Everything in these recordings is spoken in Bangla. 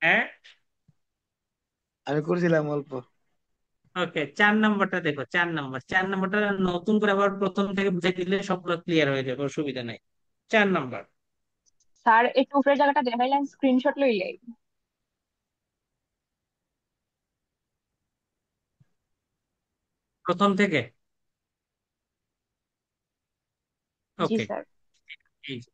হ্যাঁ। আমি করছিলাম অল্প। ওকে, 4 নম্বরটা দেখো, 4 নম্বরটা নতুন করে আবার প্রথম থেকে বুঝে দিলে সবগুলো ক্লিয়ার হয়ে যাবে, অসুবিধা নাই। 4 নম্বর, স্যার একটু উপরের জায়গাটা দেখাইলেন, স্ক্রিনশট লইলাই। প্রথম থেকে। জি ওকে, স্যার। এই যে,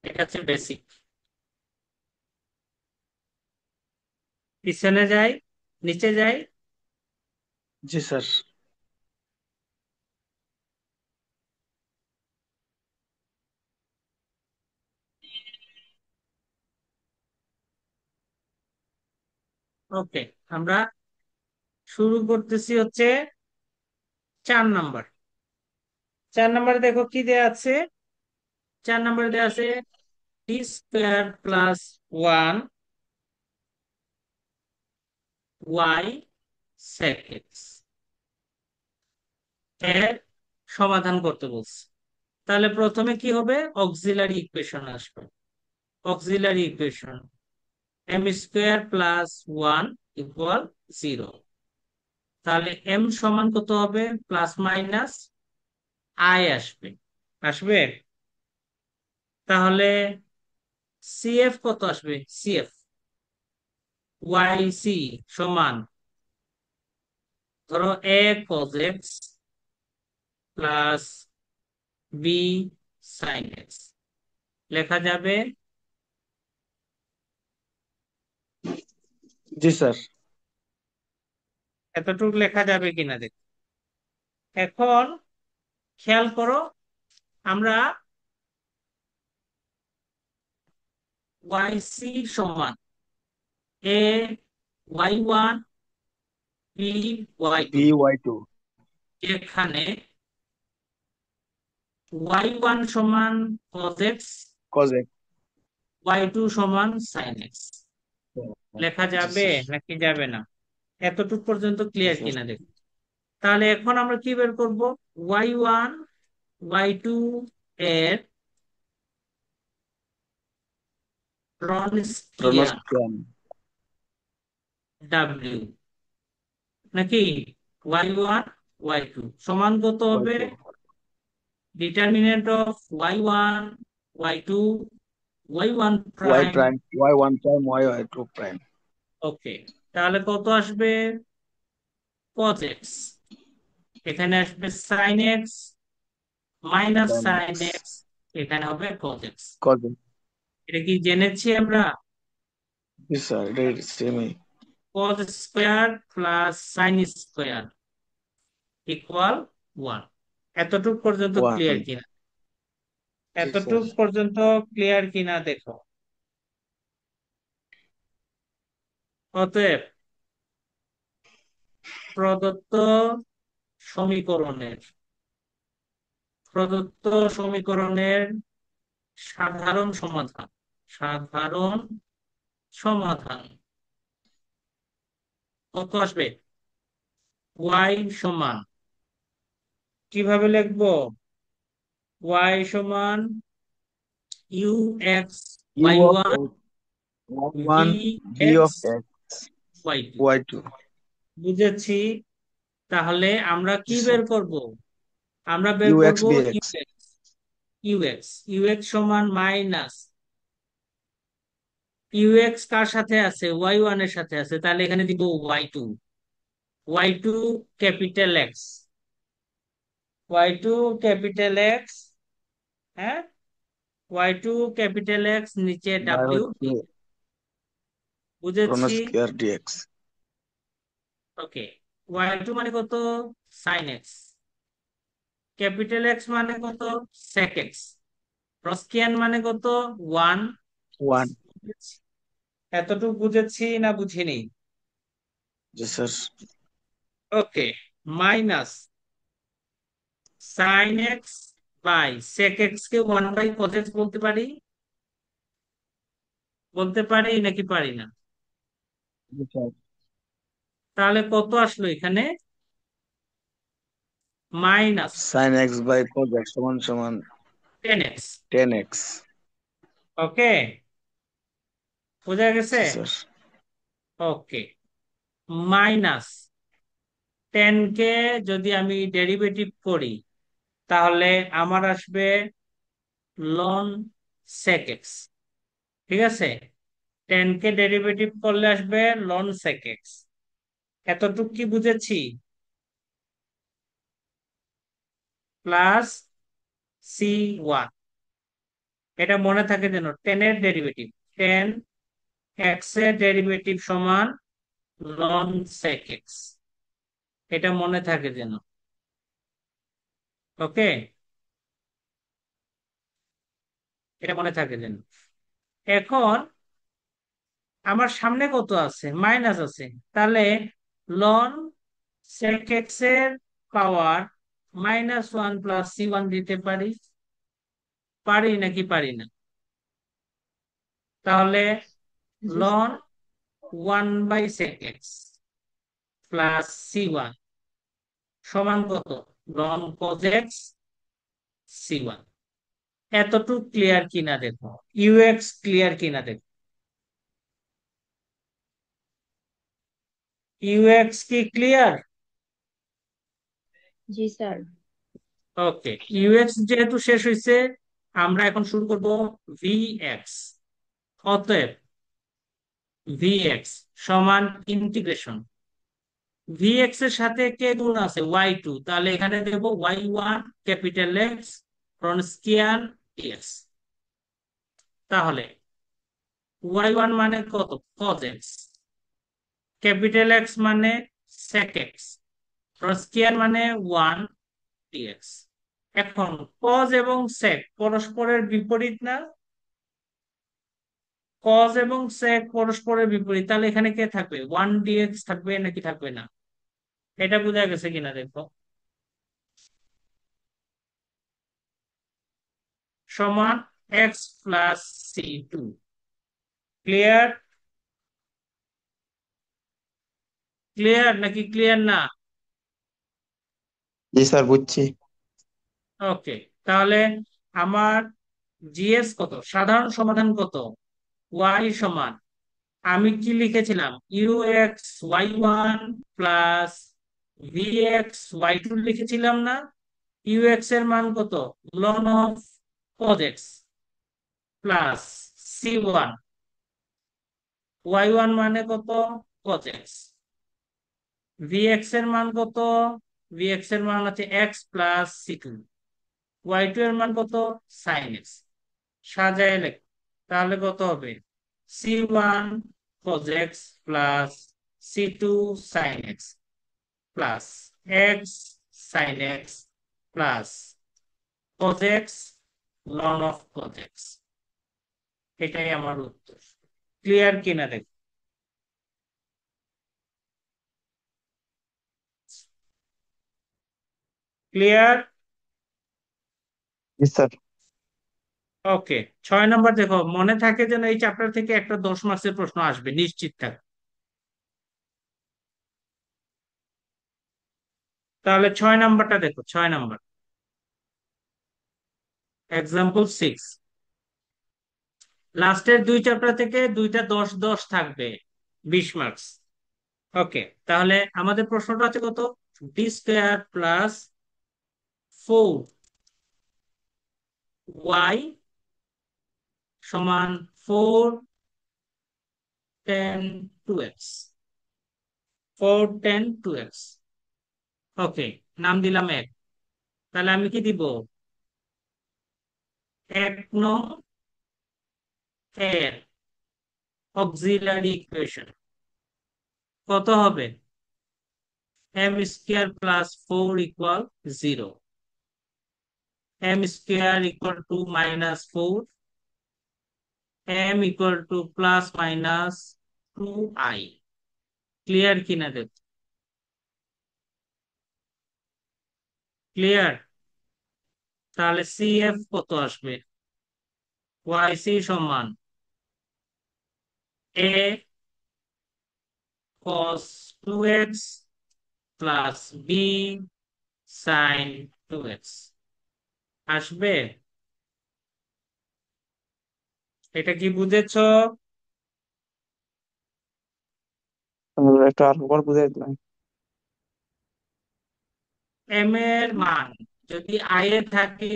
এটা হচ্ছে বেসিক। পিছনে যাই, নিচে যাই। জি স্যার। ওকে, আমরা শুরু করতেছি হচ্ছে 4 নম্বর। 4 নম্বরে দেখো কি দেয়া আছে। 4 নম্বরে দেয়া আছে d² + 1 y sec x এর সমাধান করতে বলছে। তাহলে প্রথমে কি হবে, অক্সিলারি ইকুয়েশন আসবে। Auxiliary equation m² + 1 = 0। তাহলে m সমান কত হবে, প্লাস মাইনাস i আসবে। আসবে। তাহলে CF কত আসবে, CF YC সমান, ধরো a cos x plus b sin x লেখা যাবে। জি স্যার। এতটুকু লেখা যাবে কিনা দেখ। এখন খেয়াল করো, আমরা YC সমান a y1 b y2, BY2 এখানে y1 সমান cos x, cos x। y2 সমান sin x লেখা জি যাবে স্যার। নাকি যাবে না? এতটুকু পর্যন্ত জি ক্লিয়ার স্যার। কিনা দেখো। তাহলে এখন আমরা কি বের করব, y1 y2 এর রনস্কিয়ান রনস্কিয়ান। w নাকি y1 y2 সমান কত হবে, Y2 determinant of y1 y2 y1 y prime. Prime y1 prime y2 prime. Okay, তাহলে কত আসবে, cos x, এখানে আসবে sin x minus sin sin x x, এখানে হবে cos x। cos x। এটা কি জেনেছি আমরা? জি স্যার, এটাই সেমই। cos square plus sin square equal 1। এতটুক পর্যন্ত ক্লিয়ার 1। কিনা? জি স্যার। এতটুক পর্যন্ত ক্লিয়ার কিনা দেখো। অতএব প্রদত্ত সমীকরণের প্রদত্ত সমীকরণের সাধারণ সমাধান, সাধারণ সমাধান কত আসবে, y সমান, কিভাবে লিখবো, y সমান you X u Y of one x V y1 v X of x Y two y2। বুঝেছি। তাহলে আমরা জি কি স্যার। বের করব, আমরা বের ux করব bx ইউএক্স। ইউএক্স সমান মাইনাস, ইউএক্স কার সাথে আছে, y1 এর সাথে আছে, তাহলে এখানে দিব y2, y2 capital x, y2 capital x, হ্যাঁ, y2 ক্যাপিটাল এক্স নিচে বাই ডাব্লিউ। হচ্ছে বুঝেছি। রনস্কিয়ার dx। ওকে, y2 মানে কত, সাইন এক্স, ক্যাপিটাল এক্স মানে কত, সেক এক্স, রস্কিয়ান মানে কত, 1। 1। এতটুকু বুঝেছি না বুঝিনি? জি sir. Okay, minus sine x by sec x কে 1/cos x বলতে পারি, বলতে পারি নাকি পারি না? জি স্যার। তাহলে কত আসলো এখানে, minus sin x by cos x সমান সমান 10x। 10x। ওকে, বোঝা গেছে? জি স্যার। ওকে, মাইনাস 10 কে যদি আমি ডেরিভেটিভ করি তাহলে আমার আসবে লন সেক এক্স। ঠিক আছে, 10 কে ডেরিভেটিভ করলে আসবে লন সেক এক্স। এতটুকু কি বুঝেছি? প্লাস C1, এটা মনে থাকে যেন 10 এর ডেরিভেটিভ, 10 এক্স এর ডেরিভেটিভ সমান লন সেক এক্স, এটা মনে থাকে যেন। ওকে, এটা মনে থাকে যেন। এখন আমার সামনে কত আছে? মাইনাস আছে, তাহলে লন সেক এক্স এর পাওয়ার -1 প্লাস C1 দিতে পারি, পারি নাকি পারি না? তাহলে জি ln sir. 1/sec x plus C1 সমান কত? Ln cos x C1। এতটুকু ক্লিয়ার কিনা দেখো, ইউএক্স ক্লিয়ার কিনা দেখো। ইউএক্স কি ক্লিয়ার? জি স্যার। ওকে, ইউএক্স যেহেতু শেষ হয়েছে, আমরা এখন শুরু করব ভিএক্স। অতএব ভিএক্স সমান ইন্টিগ্রেশন, ভিএক্স এর সাথে কে গুণ আছে? y2, তাহলে এখানে দেব y1 capital x square x. তাহলে y1 মানে কত? cos x, ক্যাপিটাল এক্স মানে sec x, স্কয়ার মানে 1 dx। এখন cos এবং sec পরস্পরের বিপরীত না? cos এবং sec পরস্পরের বিপরীত, তাহলে এখানে কে থাকবে? 1 dx থাকবে নাকি থাকবে না? এটা বোঝা গেছে কিনা দেখো। সমান x প্লাস C2। ক্লিয়ার? ক্লিয়ার নাকি ক্লিয়ার না? জি স্যার, বুঝছি। ওকে, তাহলে আমার জিএস কত? সাধারণ সমাধান কত? y সমান, আমি কি লিখেছিলাম? U x Y one plus V x Y two লিখেছিলাম না? ইউ এক্স এর মান কত? Ln of cos x plus C1, Y one মানে কত? cos x। ভি এক্স এর মান কত? ভি এক্স এর মান হচ্ছে x plus C2, Y two এর মান কত? Sine X. সাজায় লেখ, তাহলে কত হবে? C1 cos x প্লাস C2 sin x প্লাস x sin x প্লাস cos x ln of cos x। এটাই আমার উত্তর। ক্লিয়ার কিনা দেখ। ক্লিয়ার? জি স্যার। ওকে, 6 নম্বর দেখো, মনে থাকে যেন এই চ্যাপ্টার থেকে একটা 10 মার্কসের প্রশ্ন আসবে, নিশ্চিত থাক। তাহলে 6 নম্বরটা দেখো, 6 নম্বর এক্সাম্পল 6। লাস্টের 2 চ্যাপ্টার থেকে দুইটা 10-10 থাকবে, 20 মার্কস। ওকে, তাহলে আমাদের প্রশ্নটা আছে কত? d² প্লাস 4y সমান 4 tan 2x, 4 tan 2x। ওকে, নাম দিলাম এক। তাহলে আমি কি দিব? 1 নং এর অক্সিলারি ইকুয়েশন কত হবে? m² plus 4 equal 0, m² equal to -4, m equal to plus minus 2i। Clear কিনা দেব? ক্লিয়ার? তাহলে CF কত আসবে? YC সমান a cos 2x plus b sine two X আসবে। এটা কি বুঝেছো? একটু আরেকবার বুঝাই দিলাম। এম এর মান যদি আই এ থাকে,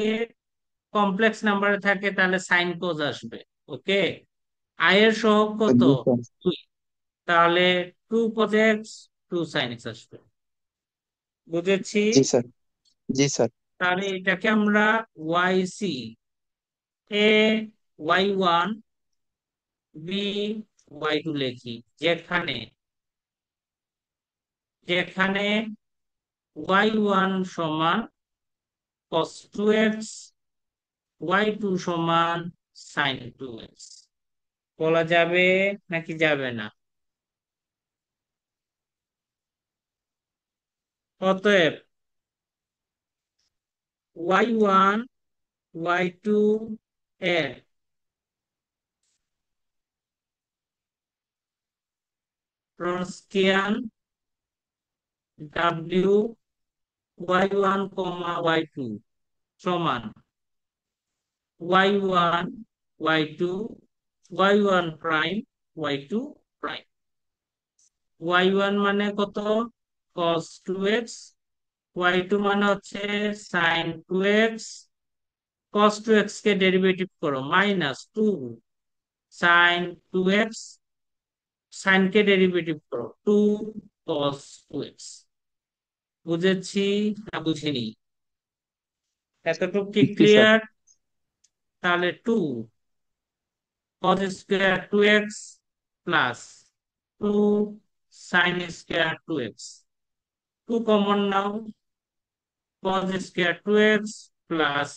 কমপ্লেক্স নাম্বারে থাকে, তাহলে সাইন কোজ আসবে। ওকে, আই এর সহগ কত? জি স্যার। 2, তাহলে 2 cos x 2 sin x আসবে। বুঝেছি। জি স্যার। জি স্যার। তাহলে এটাকে আমরা ওয়াই সি, এ y1, বি y2 লিখি, যেখানে যেখানে y1 সমান cos 2x, y2 সমান sin 2x। বলা যাবে নাকি যাবে না? অতএব y1 y2 এর রনস্কিয়ান w y1 y2 সমান y1 y2 y1 prime y2 prime. y1 মানে কত? cos 2x, y2 মানে হচ্ছে sin 2x। cos 2x কে ডেরিভেটিভ করো, -2 sin 2x, sin কে ডেরিভেটিভ করো 2 cos 2x। বুঝেছি না বুঝিনি? এতটুকু কি জি স্যার। ক্লিয়ার? তাহলে 2 cos square 2x plus 2 sin square 2x, 2 common now, cos square 2x plus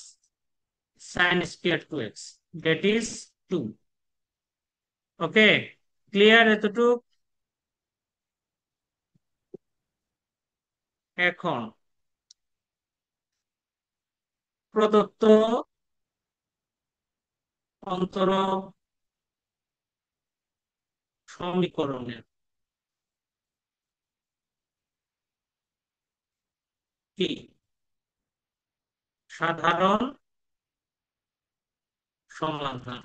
sin square 2x, that is 2। Okay, clear এতটুকু? এখন প্রদত্ত অন্তর সমীকরণের কি সাধারণ সমাধান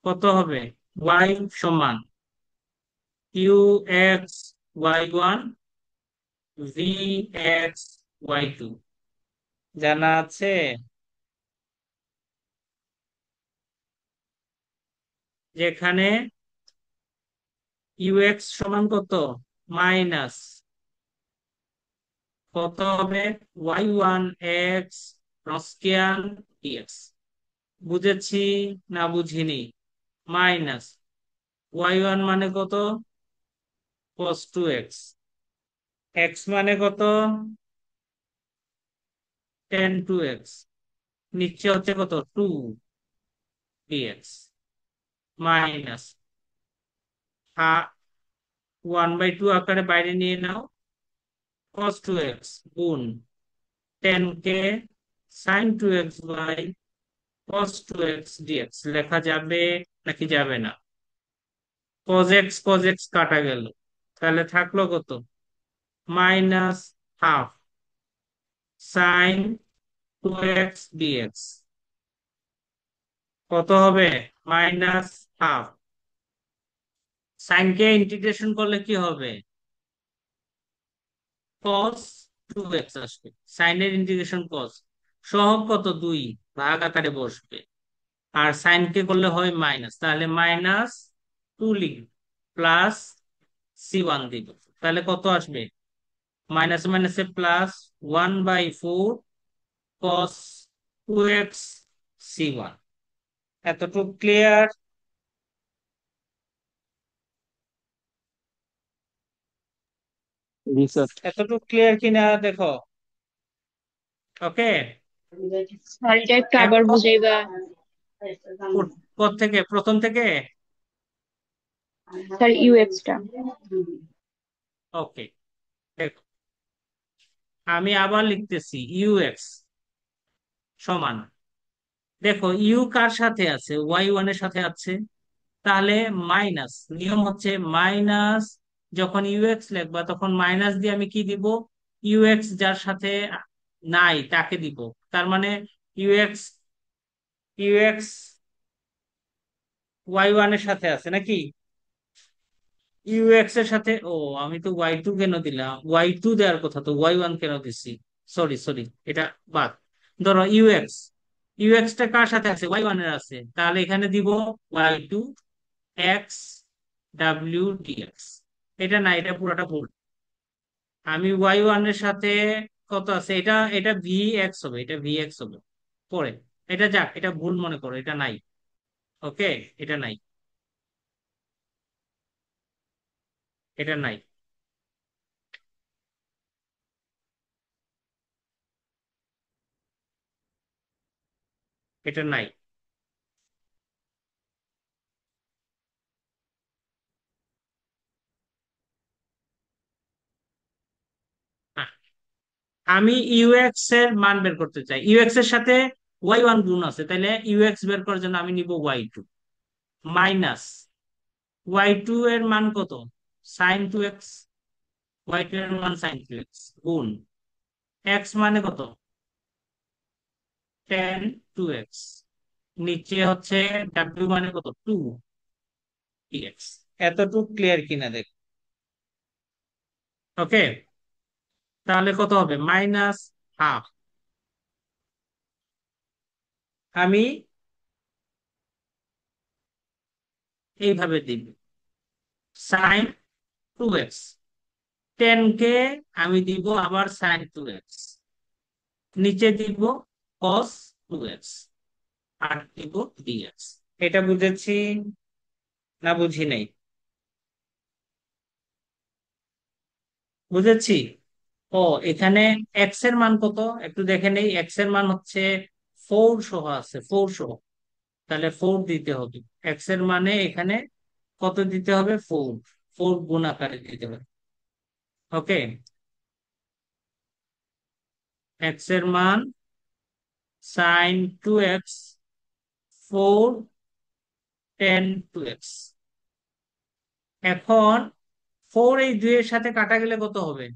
কত হবে? y সমান you x y1 V x y2 জানা আছে। যেখানে এক্স সমান কত? মাইনাস কত হবে? y1 x Wronskian dx. বুঝেছি না বুঝিনি? মাইনাস y1 মানে কত? cos 2x, x মানে কত? tan 2x, নিচে হচ্ছে কত? 2 dx, মাইনাস 1/2 আকারে বাইরে নিয়ে নাও, cos 2x গুণ tan কে sin 2x by cos 2x dx লেখা যাবে নাকি যাবে না? cos x কাটা গেল, তাহলে থাকলো কত? -½ sin 2x dx কত হবে? -½ সাইন কে ইন্টিগ্রেশন করলে কি হবে? cos 2x আসবে, সাইনের ইন্টিগ্রেশন cos, সহগ কত? 2, ভাগ আকারে বসবে। আর সাইন কে করলে হয় মাইনাস, তাহলে -2 লিখব প্লাস c1 দিব, তাহলে কত আসবে? মাইনাস মাইনাসে প্লাস 1/4 cos 2x c1। এতটুকু ক্লিয়ার? জি স্যার। এতটুকু ক্লিয়ার কিনা দেখো। ওকে, স্যার এটা একটু আবার এখন বুঝাইবা? থেকে প্রথম থেকে। স্যার ইউএক্স টা। ওকে, দেখো আমি আবার লিখতেছি ইউএক্স সমান, দেখো ইউ কার সাথে আছে? y1 এর সাথে আছে, তাহলে মাইনাস, নিয়ম হচ্ছে মাইনাস, যখন ইউএক্স লিখবা তখন মাইনাস দিয়ে আমি কি দিব? ইউএক্স যার সাথে নাই তাকে দিব। তার মানে ইউএক্স ইউএক্স ওয়াই 1 এর সাথে আছে নাকি? ইউএক্স এর সাথে, ও আমি তো ওয়াই 2 কেন দিলাম, ওয়াই 2 দেওয়ার কথা, তো ওয়াই 1 কেন দিচ্ছি? সরি সরি, এটা বাদ। ধরো ইউএক্স, ইউএক্স টা কার সাথে আছে? ওয়াই 1 এর আছে, তাহলে এখানে দিব ওয়াই 2 এক্স ডাব্লিউ ডিএক্স। এটা না, এটা পুরোটা ভুল। আমি ওয়াই 1 এর সাথে কত আছে, এটা এটা ভি এক্স হবে, এটা ভি এক্স হবে পরে। এটা যাক, এটা ভুল মনে করো, এটা নাই। ওকে, এটা নাই, এটা নাই, এটা নাই। আহ, আমি ইউএক্স এর মান বের করতে চাই, ইউএক্স এর সাথে ওয়াই 1 গুণ আছে, তাহলে ইউএক্স বের করার জন্য আমি নিব ওয়াই 2 মাইনাস ওয়াই 2 এর মান কত, sin 2x, ওয়াই 2 এর মান sin 2x গুণ এক্স মানে কত, tan 2x, নিচে হচ্ছে ডাব্লিউ মানে কত, 2x। এতটুকু ক্লিয়ার কিনা দেখ। ওকে, তাহলে কত হবে, -½ আমি এইভাবে দিব, sin 2x, 10 কে আমি দিব আবার sin 2x, নিচে দিব cos 2x, আর দিব dx। এটা বুঝেছি না বুঝি নাই? বুঝেছি। ও, এখানে এক্স এর মান কত একটু দেখে নেই, এক্স এর মান হচ্ছে 4 সহ আছে, 4 সহ, তাহলে 4 দিতে হবে। এক্স এর মানে এখানে কত দিতে হবে, 4, 4 গুণ আকারে দিতে হবে। ওকে, এক্স এর মান sin 2x, 4 tan 2x। এখন 4 এই 2 এর সাথে কাটা গেলে কত হবে,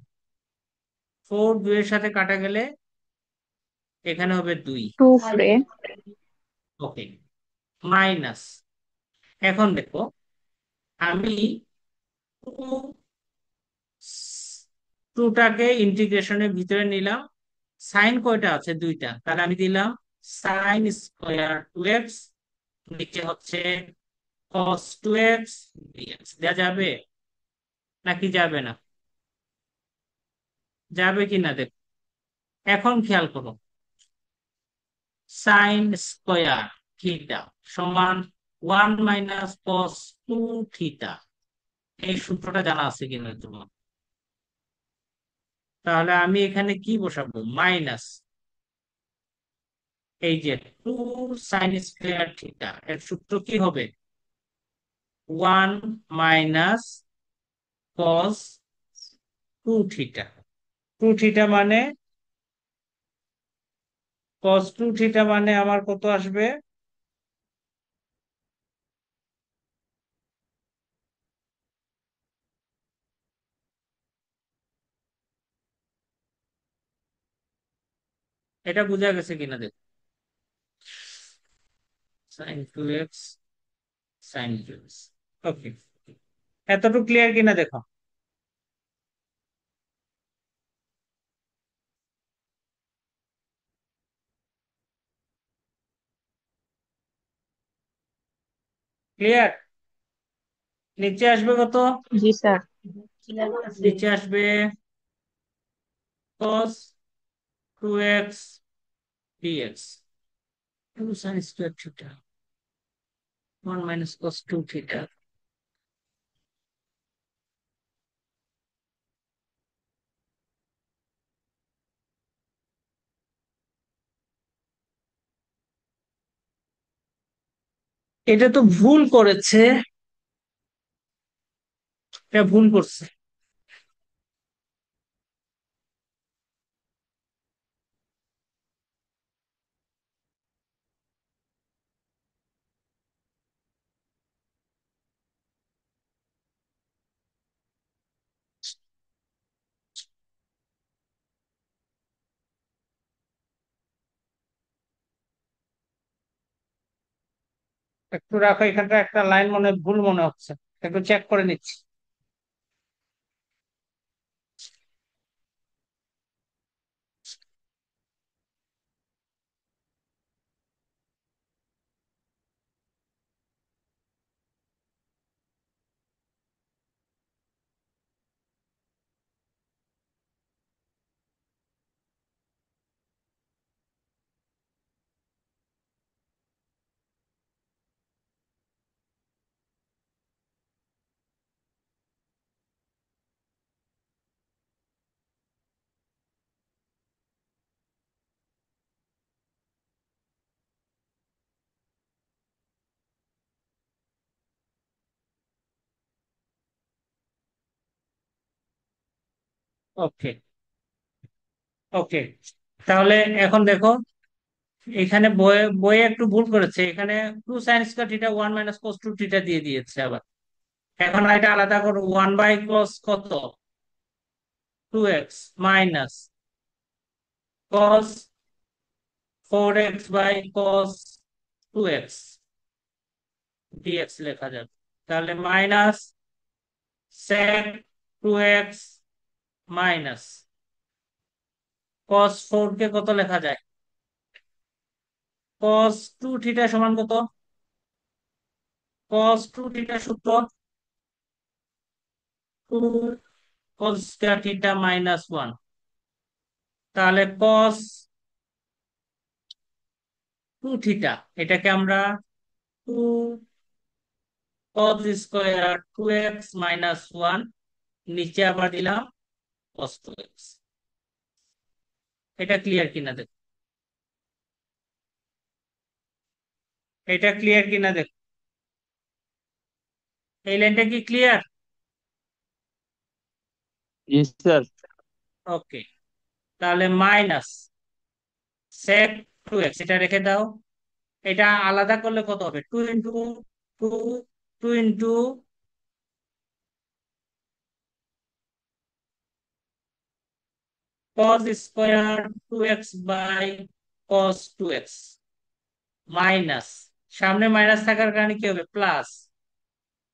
4 2 এর সাথে কাটা গেলে এখানে হবে 2। 2 ফ্রে। ওকে, মাইনাস, এখন দেখো আমি টুটাকে ইন্টিগ্রেশনের ভিতরে নিলাম, সাইন কয়টা আছে, 2টা, তাহলে আমি দিলাম sin2x, নিচে হচ্ছে cos 2x dx। দেওয়া যাবে নাকি যাবে না? যাবে কি না দেখ। এখন খেয়াল করো, sin² সমান 1 - cos 2 থিটা। এই সূত্রটা জানা আছে কিনা তোমার? তাহলে আমি এখানে কি বসাবো, মাইনাস এই যে 2 sin² থিটা, এর সূত্র কি হবে, 1 - cos 2 থিটা। 2 থিটা মানে, cos 2 থিটা মানে আমার কত আসবে, এটা বোঝা গেছে কিনা দেখ, sin 2x, sin 2x। ওকে, এতটুকু ক্লিয়ার কিনা দেখো। ক্লিয়ার? নিচে আসবে কত, জি স্যার। নিচে আসবে cos 2x dx, 2 sin² theta, 1 - cos 2 theta. এটা তো ভুল করেছে, এটা ভুল করছে। একটু রাখো, এখানটা একটা লাইন মনে ভুল মনে হচ্ছে, একটু চেক করে নিচ্ছি। ওকে, ওকে। তাহলে এখন দেখো, এখানে বইয়ে বইয়ে একটু ভুল করেছে, এখানে two sine square theta 1 - cos 2 theta দিয়ে দিয়েছে আবার। এখন এটা আলাদা করো, 1/cos কত, 2x minus cos 4x/cos 2x dx লেখা যাবে। তাহলে minus sec 2x minus cos 4 কে কত লেখা যায়, cos 2 থিটা সমান কত, cos 2 থিটা সূত্র 2 cos2 থিটা - 1। তাহলে cos 2 থিটা এটাকে আমরা 2 cos স্কোয়ার 2x - 1, নিচে আবার দিলাম cos 2x। এটা ক্লিয়ার কিনা দেখ, এটা ক্লিয়ার কিনা দেখ, এই লাইনটা কি ক্লিয়ার? জি স্যার। ওকে, তাহলে মাইনাস sec 2x এটা রেখে দাও। এটা আলাদা করলে কত হবে, 2 two into cos square 2x/cos 2x minus, সামনে মাইনাস থাকার কারণে কি হবে, প্লাস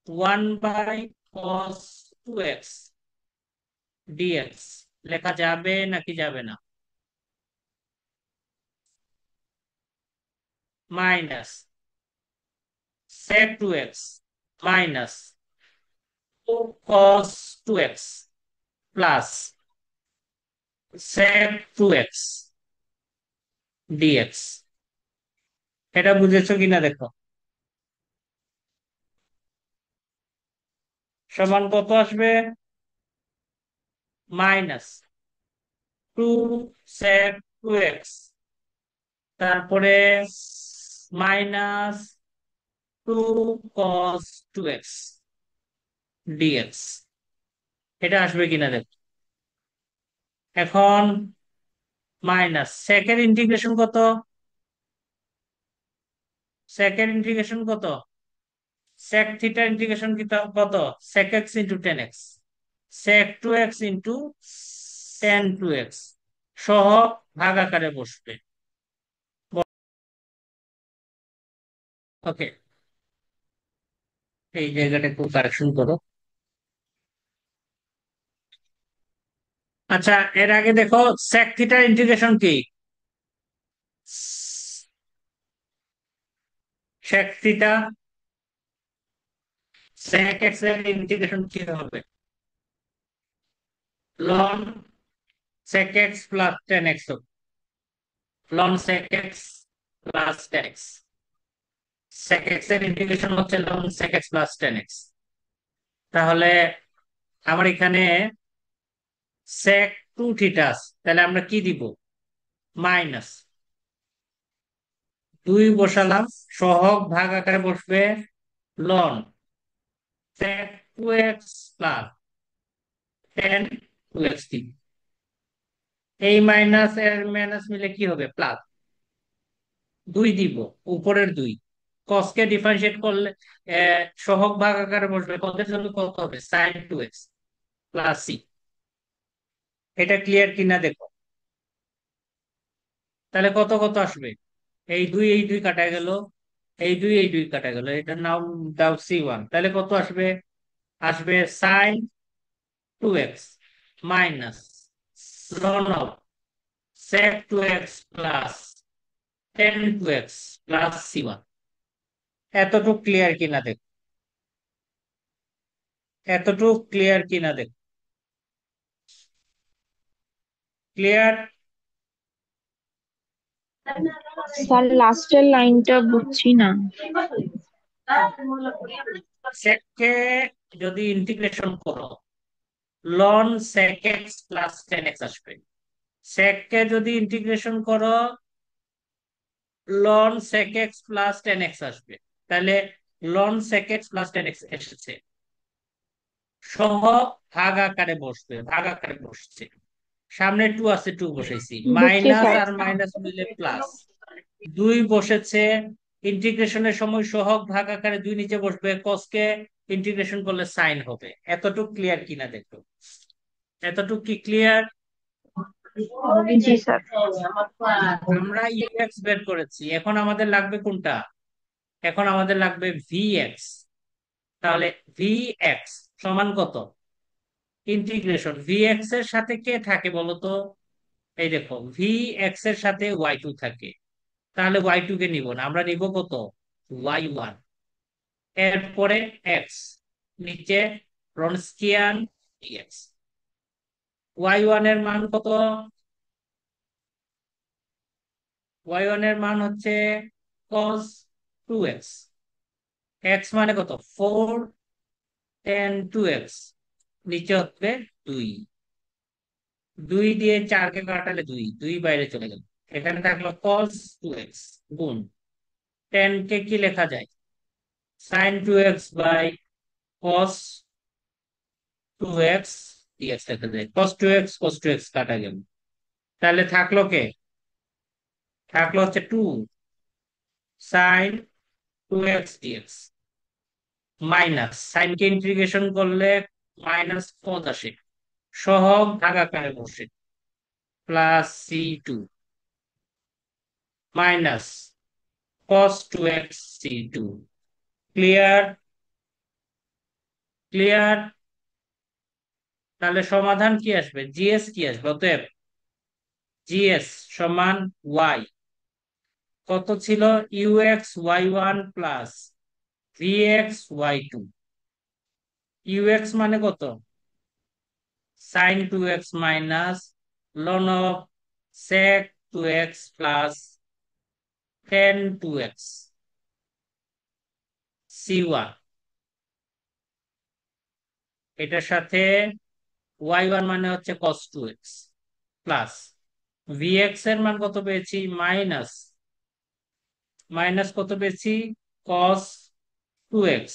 1/cos 2x ডিএক্স লেখা যাবে নাকি যাবে না, minus sec 2x minus 2 cos 2x plus sec 2x dx. এটা বুঝেছো কিনা দেখো, সমান কত আসবে, মাইনাস 2 sec 2x, তারপরে -2 cos 2x ডিএক্স। এটা আসবে কিনা দেখো। এখন মাইনাস সেকেন্ড ইন্টিগ্রেশন কত, সেকেন্ড ইন্টিগ্রেশন কত, sec থিটা ইন্টিগ্রেশন কত, sec x into ten x, sec 2x into tan 2x সহ ভাগ আকারে বসবে। ওকে, এই জায়গাটা একটু কারেকশন করো। আচ্ছা, এর আগে দেখো sec থিটার ইন্টিগ্রেশন কি, sec থিটা sec x এর ইন্টিগ্রেশন কি হবে, ln sec x plus ten x, ln sec x plus ten x, sec x এর ইন্টিগ্রেশন হচ্ছে ln sec x plus ten x. তাহলে আমার এখানে sec 2 থিটা আছে, তাহলে আমরা কি দিব, মাইনাস 2 বসালাম, সহগ ভাগ আকারে বসবে ln sec 2x plus tan 2x। এই মাইনাস এর মাইনাস মিলে কি হবে, প্লাস 2 দিব, উপরের 2 কসকে ডিফারেন্সিয়েট করলে সহগ ভাগ আকারে বসবে, কদের জন্য কত হবে, sin 2x প্লাস c। এটা ক্লিয়ার কিনা দেখো, তাহলে কত কত আসবে, এই দুই কাটা গেল, এই দুই কাটা গেল, এটার নাম দাও C1। তাহলে কত আসবে? আসবে sine 2x minus ln of sec 2x plus tan 2x plus C1। এতটুকু ক্লিয়ার কিনা দেখ, এতটুকু ক্লিয়ার কিনা দেখ। ক্লিয়ার? স্যার লাস্টের লাইনটা বুঝছি না। sec কে যদি ইন্টিগ্রেশন করো ln sec x plus tan x আসবে। sec কে যদি ইন্টিগ্রেশন করো ln sec x plus tan x আসবে। তাহলে ln sec x plus tan x এসেছে, সহ ভাগ আকারে বসবে, ভাগ আকারে বসছে। সামনে 2 আছে, 2 বসাইছি, বুঝছি মাইনাস স্যার। আর মাইনাস মিলে প্লাস, 2 বসেছে। ইন্টিগ্রেশনের সময় সহগ ভাগ আকারে 2 নিচে বসবে, কসকে ইন্টিগ্রেশন করলে সাইন হবে। এতটুকু ক্লিয়ার কিনা দেখো, এতটুকু কি ক্লিয়ার? জি স্যার। আমরা ইউএক্স বের করেছি, এখন আমাদের লাগবে কোনটা? এখন আমাদের লাগবে ভিএক্স। তাহলে ভিএক্স সমান কত? ইন্টিগ্রেশন ভিএক্স এর সাথে কে থাকে বলো তো? এই দেখো, ভিএক্স এর সাথে ওয়াই 2 থাকে। তাহলে ওয়াই 2 কে নিব না, আমরা নিব কত? ওয়াই 1। এরপরে এক্স, নিচে রনস্কিয়ান ডিএক্স। ওয়াই 1 এর মান কত? ওয়াই 1 এর মান হচ্ছে cos 2x। এক্স মানে কত? 4 tan 2x, নিচে হচ্ছে 2। 2 দিয়ে 4 কে কাটালে 2, 2 বাইরে চলে গেল। এখানে থাকলো cos 2x গুণ 10 কে কি লেখা যায়? sin 2x by cos 2x dx লেখা যায়। cos 2x কাটা গেল। তাহলে থাকলো কে? থাকলো হচ্ছে 2 sin 2x dx minus sine কে ইন্টিগ্রেশন করলে মাইনাস পদ আসে, সহগ ভাগাকারে বসে, plus C2 minus cos 2x C2। Clear? Clear? তাহলে সমাধান কি আসবে? জিএস কি আসবে? অতএব জিএস সমান ওয়াই কত ছিল? UX y1 plus VX y2। UX মানে কত? sin 2x minus ln of sec 2x plus tan 2x C1। এটার সাথে y1 মানে হচ্ছে cos 2x প্লাস vx এর মান কত পেয়েছি? মাইনাস, মাইনাস কত পেয়েছি? cos 2x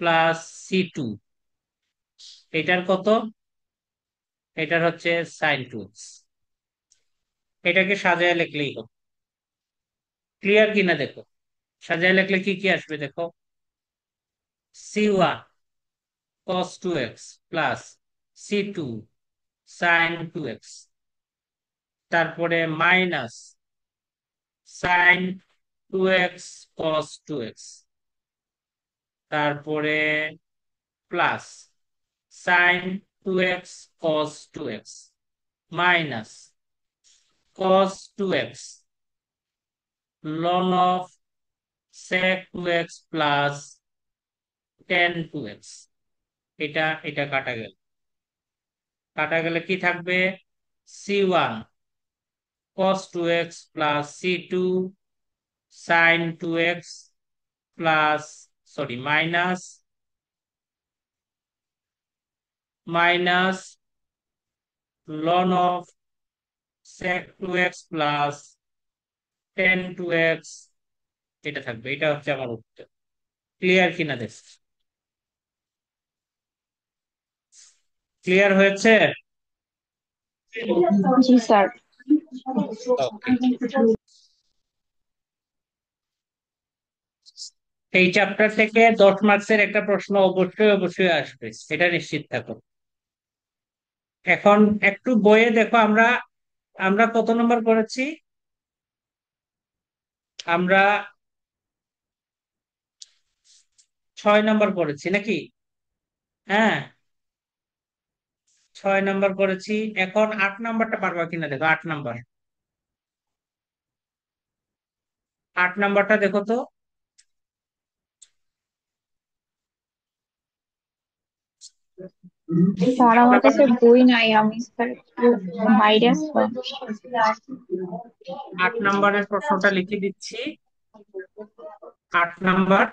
plus C2। এটার কত? এটার হচ্ছে sin 2x। এটাকে সাজায় লিখলেই হবে। ক্লিয়ার কিনা দেখো, সাজায় লিখলে কি কি আসবে দেখো। C1 cos 2x plus C2 sin 2x, তারপরে minus sin 2x cos 2x, তারপরে plus sin 2x cos 2x minus cos 2x ln of sec 2x plus tan 2x। এটা এটা কাটা গেল, কাটা গেলে কি থাকবে? C1 cos 2x plus C2 sin 2x plus, sorry, minus, minus ln of sec 2x plus tan 2x। এটা থাকবে, এটা হচ্ছে আমার উত্তর। ক্লিয়ার কিনা দেখ, ক্লিয়ার হয়েছে? জি স্যার। ওকে, এই চ্যাপ্টার থেকে 10 মার্কসের একটা প্রশ্ন অবশ্যই অবশ্যই আসবে, এটা নিশ্চিত থাকো। এখন একটু বইয়ে দেখো, আমরা আমরা কত নম্বর করেছি? আমরা 6 নাম্বার করেছি নাকি? হ্যাঁ, 6 নাম্বার করেছি। এখন 8 নাম্বারটা পারবা কিনা দেখো। 8 নাম্বার, 8 নাম্বারটা দেখো তো। স্যার আট আমার নাম্বার কাছে বই নাই, আমি স্যার একটু বাইরে আসলাম। 8 নাম্বারের প্রশ্নটা লিখে দিচ্ছি। 8 নাম্বার,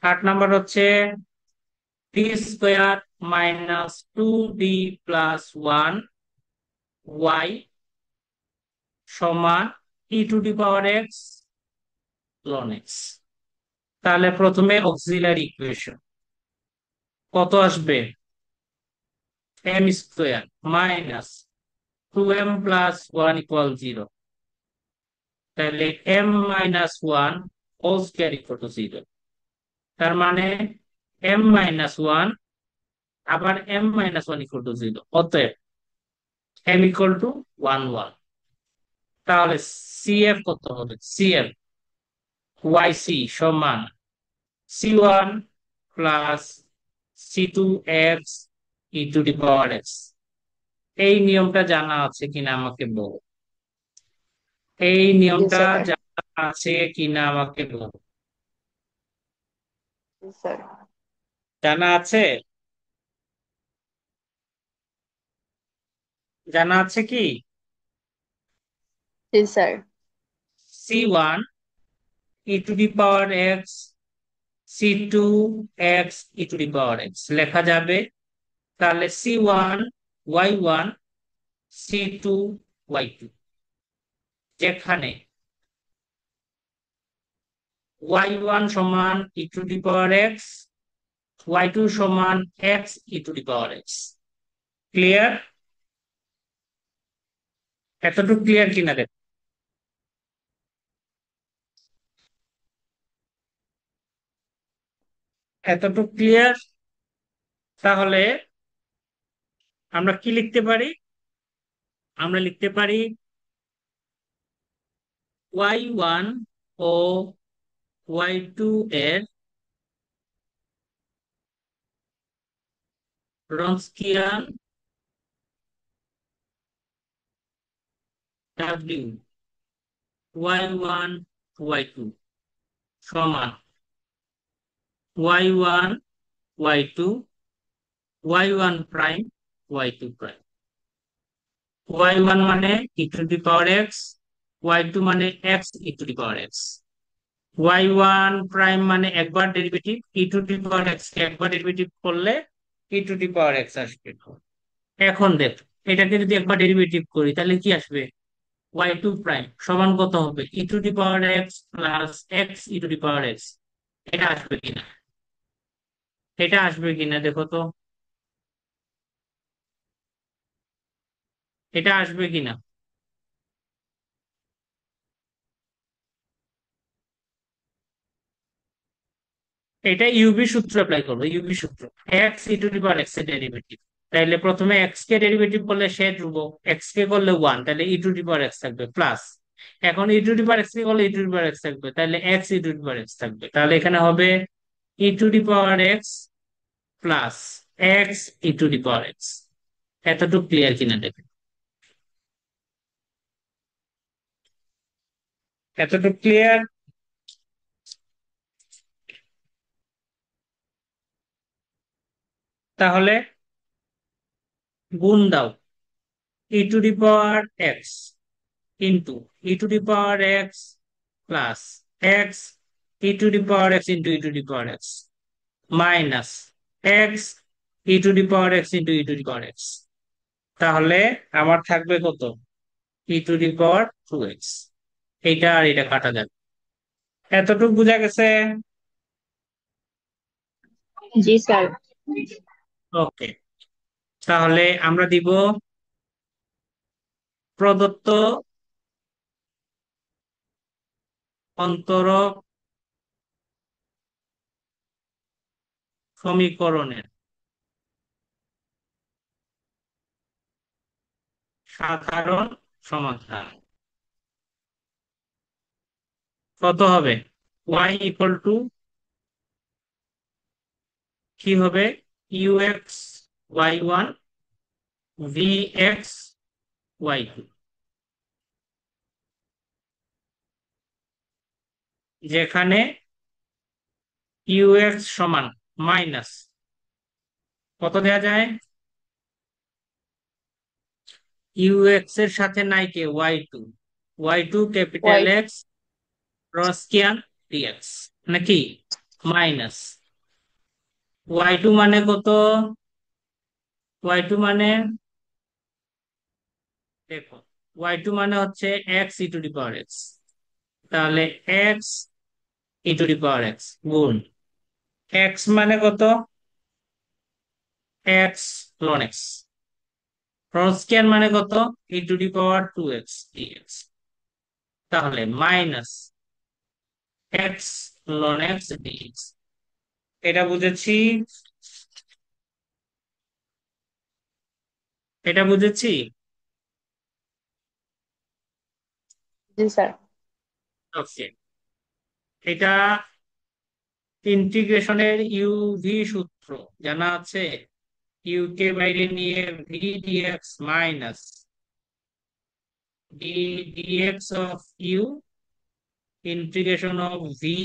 8 নাম্বার হচ্ছে d² - 2d+1 y সমান e⁻x ln x। তাহলে প্রথমে অক্সিলারি ইকুয়েশন কত আসবে? m² - 2m+1 = 0। তাহলে m-1 whole square equal to 0। তার মানে m-1 আবার m-1 ইকুয়াল টু 0। অতএব m ইকুয়াল টু 1 1। তাহলে CF কত হবে? CF YC সমান C1 প্লাস C2x e⁻x। এই নিয়মটা জানা আছে কিনা আমাকে বল। এই জি নিয়মটা স্যার। জানা আছে কিনা আমাকে বল। জি স্যার। জানা আছে? জানা আছে কি? জি sir. C1 e⁻x C2x e⁻x লেখা যাবে। তাহলে C1 y1 C2 y2, যেখানে y1 সমান e⁻x, y2 সমান x e⁻x। ক্লিয়ার? এতটুকু ক্লিয়ার কিনা দেখ। এতটুকু ক্লিয়ার? তাহলে আমরা কি লিখতে পারি? আমরা লিখতে পারি y1 ও y2 এর রনস্কিয়ান w y1 y2 সমান y1 y2 y1 prime y2 prime. y1 মানে e⁻x, y2 মানে x e⁻x। y1 প্রাইম মানে একবার ডেরিভেটিভ, e⁻x কে একবার ডেরিভেটিভ করলে e⁻x আসবে। এখন দেখ, এটাকে যদি একবার ডেরিভেটিভ করি তাহলে কি আসবে? y2 প্রাইম সমান কত হবে? e⁻x plus x e⁻x। এটা আসবে কিনা? এটা আসবে কিনা দেখো তো। এটা আসবে কিনা? এটা ইউবি সূত্র অ্যাপ্লাই করবো। ইউবি সূত্র, এক্স e⁻x এর ডেরিভেটিভ। তাইলে প্রথমে এক্স কে ডেরিভেটিভ করলে সে ধ্রুবক, এক্স কে করলে 1, তাহলে e⁻x থাকবে প্লাস। এখন e⁻x কে করলে e⁻x থাকবে, তাহলে এক্স e⁻x থাকবে। তাহলে এখানে হবে e⁻x প্লাস এক্স e⁻x। এতটুকু ক্লিয়ার কিনা দেখে। এতটুকু ক্লিয়ার? তাহলে গুণ দাও e⁻x into e⁻x plus x e⁻x into e⁻x minus x e⁻x into e⁻x। তাহলে আমার থাকবে কত? e⁻2x। এইটা আর এটা কাটা যাবে। এতটুকু বোঝা গেছে? জি স্যার। ওকে, তাহলে আমরা দিব প্রদত্ত অন্তরক সমীকরণের সাধারণ সমাধান কত হবে? y = কি হবে? U x Y one v x Y two, যেখানে ইউ এক্স সমান মাইনাস কত দেয়া যায়? ইউ এক্স এর সাথে নাই কে? Y two capital y x Wronskian dx, নাকি মাইনাস ওয়াই টু মানে কত? ওয়াই টু মানে দেখো, ওয়াই টু মানে হচ্ছে x e to the power x, তাহলে x e to the power x গুণ এক্স মানে কত? এক্স লন এক্স, রস্কিয়ান মানে কত? E to the power two x dx, তাহলে minus x ln x dx. এটা বুঝেছি, এটা বুঝেছি। জি স্যার। ওকে, এটা ইন্টিগ্রেশনের ইউভি সূত্র জানা আছে। ইউ কে বাইরে নিয়ে V dx minus D dx of U integration of V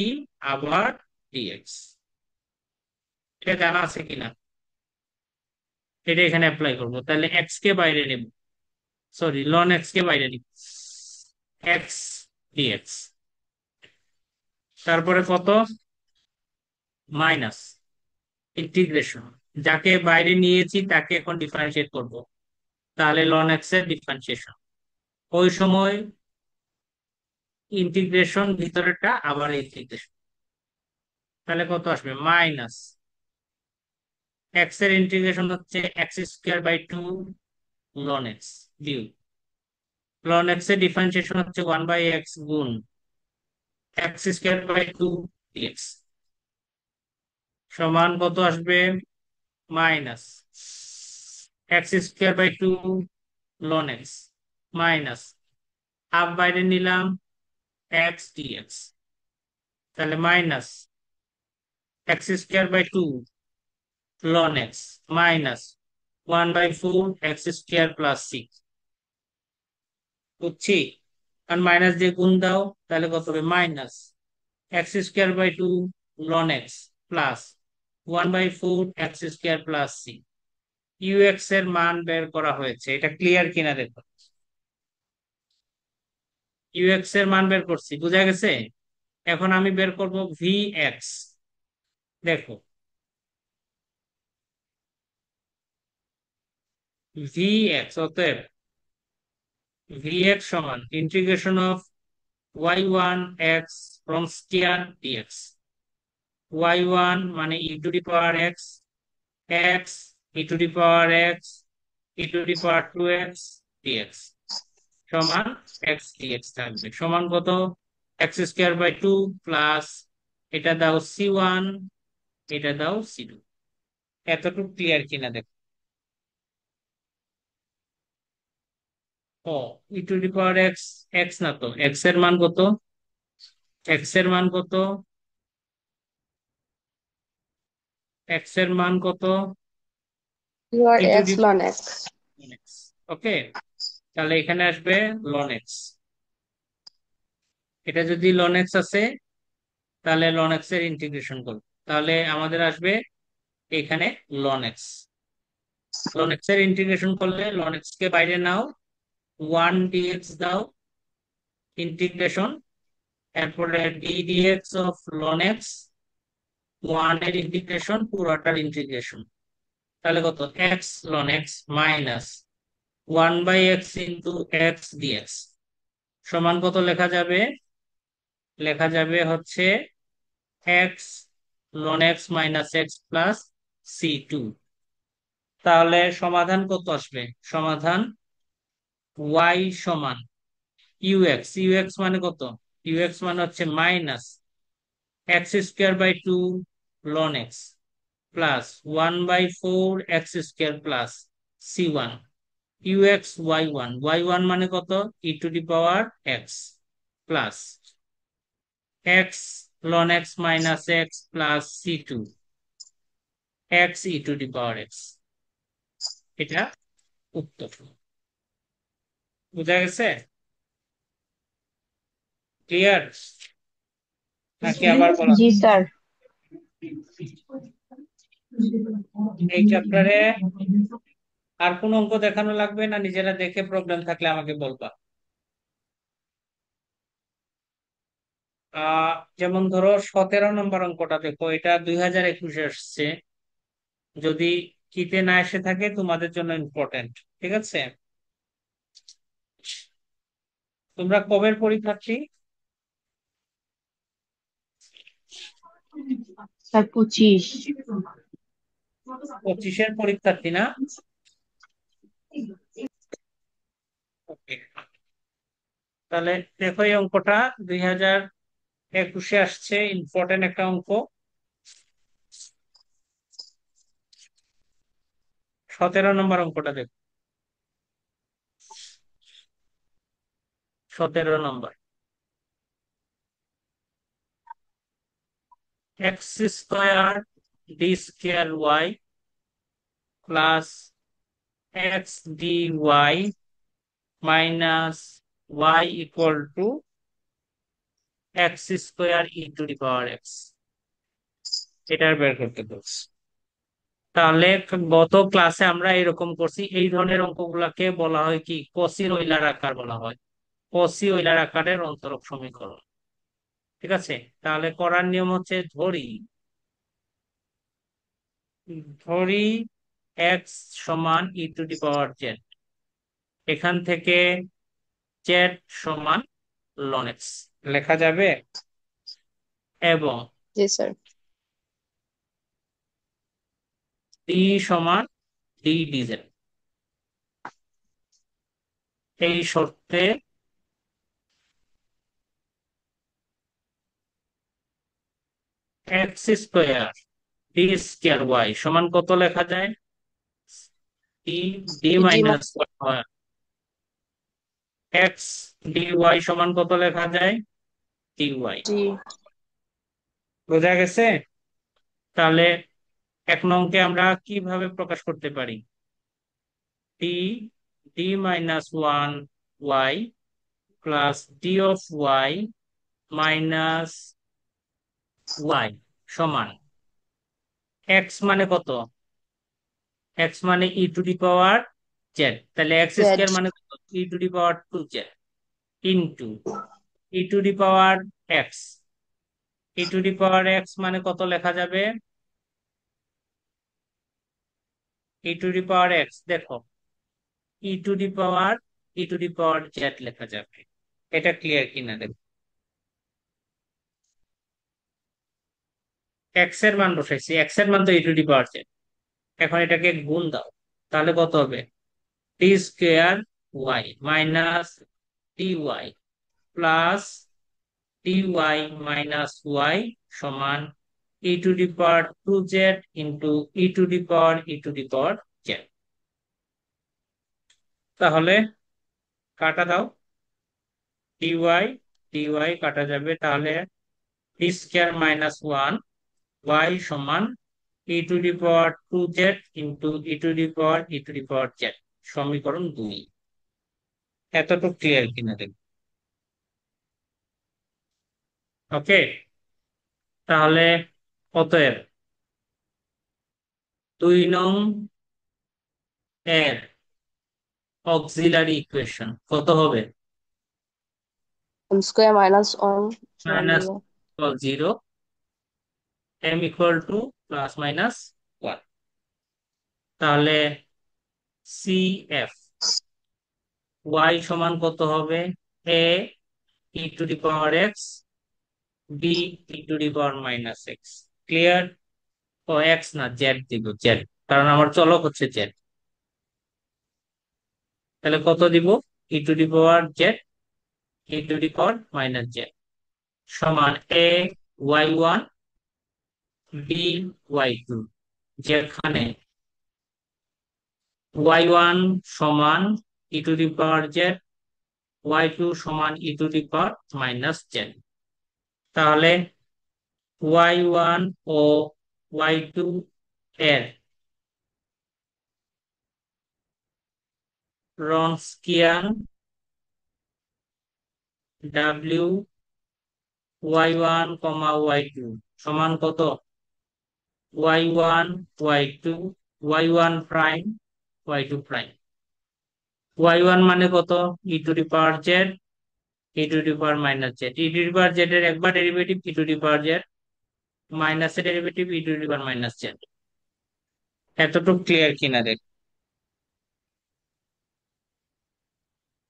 আবার ডিএক্স। এটা জানা আছে কিনা? এটা এখানে অ্যাপ্লাই করবো, তাহলে এক্স কে বাইরে নেব, সরি লন এক্স কে বাইরে নিব, এক্স ডিএক্স, তারপরে কত? মাইনাস ইন্টিগ্রেশন, যাকে বাইরে নিয়েছি তাকে এখন ডিফারেন্সিয়েট করব, তাহলে লন এক্স এর ডিফারেন্সিয়েশন, ওই সময় ইন্টিগ্রেশন ভিতরেটা আবার ইন্টিগ্রেশন, তাহলে কত আসবে? মাইনাস এক্স এর ইন্টিগ্রেশন হচ্ছে X square by two ln X ডিউ, লন এক্স এর ডিফারেন্সিয়েশন হচ্ছে ওয়ান বাই এক্স গুণ X square by two dx, সমান কত আসবে? Minus x square by two ln x minus half বাইরে নিলাম এক্স ডিএক্স, তাহলে minus x square by two ln x minus one by four x square plus six, বুঝছি? কারণ মাইনাস দিয়ে গুণ দাও, তাহলে কত হবে? Minus x square by two ln x plus one by four x square plus six. U x এর মান বের করা হয়েছে, এটা ক্লিয়ার কিনা দেখো। ইউ এক্স এর মান বের করছি, বুঝা গেছে? এখন আমি বের করব ভি এক্স। দেখো, ভি এক্স, অতএব ভি এক্স সমান integration of y one x Wronskian dx, y one মানে e to the power x, x e to the power x e to the power two x dx সমান এক্স ডিএক্স থাকবে, সমান কত? X square by two plus এটা দাও সি ওয়ান, এটা দাও সি টু। এতটুকু ক্লিয়ার কিনা দেখো। ও, e to the power x, x না তো, এক্স এর মান কত? এক্স এর মান কত? এক্স এর মান কত? ইউ আর e to x the ln x. X. Okay, তাহলে এখানে আসবে লন এক্স। এটা যদি লন এক্স আছে, তাহলে লন এক্স এর ইন্টিগ্রেশন করব, তাহলে আমাদের আসবে এখানে লন এক্স। লন এক্স এর ইন্টিগ্রেশন করলে লন এক্স কে বাইরে নাও, ওয়ান ডিএক্স দাও ইন্টিগ্রেশন, এরপরে D dx of ln X, one এর ইন্টিগ্রেশন পুরোটার ইন্টিগ্রেশন, তাহলে কত? X ln x minus one by X into X dx সমান কত লেখা যাবে? লেখা যাবে হচ্ছে X ln x minus x plus C two. তাহলে সমাধান কত আসবে? সমাধান ওয়াই সমান ইউ এক্স, ইউ এক্স মানে কত? ইউ এক্স মানে হচ্ছে minus x square by two ln x plus one by four x square plus c one, u x Y one মানে কত? E to the power x plus x ln x minus x plus C two, x e to the power x. এটা উত্তর। বুঝা গেছে? ক্লিয়ার নাকি আবার বলা? জি স্যার। এই চ্যাপ্টারে আর কোন অঙ্ক দেখানো লাগবে না? নিজেরা দেখে প্রবলেম থাকলে আমাকে বলবা। যেমন ধরো 17 নম্বর অঙ্কটা দেখো, এটা 2021 আসছে। যদি কিতে না এসে থাকে তোমাদের জন্য ইম্পর্টেন্ট। ঠিক আছে? তোমরা কবের পরীক্ষার্থী? স্যার 25। 25-এর পরীক্ষার্থী না? ওকে, তাহলে দেখো এই অঙ্কটা 2021-এ আসছে, ইম্পর্টেন্ট একটা অঙ্ক। 17 নম্বর অঙ্কটা দেখো। 17 নম্বর, x square d square y plus x d y minus y equal to x square e to the power x, এটার বের করতে বলছি। তাহলে গত ক্লাসে আমরা এরকম করছি, এই ধরনের অঙ্কগুলাকে বলা হয় কি, কসি ওইলার আকার বলা হয়। কসি ওইলার আকারের অন্তরক সমীকরণ। ঠিক আছে? তাহলে করার নিয়ম হচ্ছে, ধরি ধরি এক্স সমান e to the power Z, এখান থেকে জেড সমান লন এক্স লেখা যাবে, এবং জি স্যার। ডি সমান ডি ডিজেড। এই শর্তে x square d square y সমান কত লেখা যায়? D d g minus x d y সমান কত লেখা যায়? D y. জি। বোঝা গেছে? তাহলে 1 নংকে আমরা কিভাবে প্রকাশ করতে পারি? D d minus one y plus d of y minus y সমান এক্স মানে কত? এক্স মানে e to the power z, তাহলে এক্স জেড। স্কোয়ার মানে কত? E to the power two z into e to the power x. E to the power x মানে কত লেখা যাবে? E to the power x দেখো, e to the power e to the power z লেখা যাবে। এটা ক্লিয়ার কিনা দেখো। এক্স এর মান বসাইছি, এক্স এর মান তো ই টু দি পাওয়ার জেড। এখন এটাকে গুণ দাও, তাহলে কত হবে? T square y minus t y plus t y minus y সমান e to the power two z into e to the power e to the power z. তাহলে কাটা দাও, টি ওয়াই কাটা যাবে, তাহলে t square minus one y সমান e to the power two z into e to the power e to the power z, সমীকরণ 2। এতটুকু ক্লিয়ার কিনা দেখ। ওকে, তাহলে অতএব 2 নং এর অক্সিলারি ইকুয়েশন কত হবে? এম স্কোয়ার মাইনাস ওয়ান সমান minus 0। 0, m equal to plus minus 1। তাহলে সি এফ ওয়াই সমান কত হবে? A e to the power x, B e to the power minus x. Clear? ও এক্স না, জেড দিব, জেড, কারণ আমার চলক হচ্ছে জেড। তাহলে কত দিব? E to the power Z e to the power minus Z সমান A Y one B Y two, যেখানে ওয়াই ওয়ান সমান e to the power z, y two সমান e to the power minus z. তাহলে ওয়াই ওয়ান ও ওয়াই টু এর রনস্কিয়ান ডাব্লিউ y1 y2 সমান কত? y1 y2 y1 prime y2 prime. y1 মানে কত? E to the power Z e to the power minus z. E to the power z এর একবার derivative e to the power z, minus এর derivative e to the power minus z. এতটুকু ক্লিয়ার কিনা দেখ?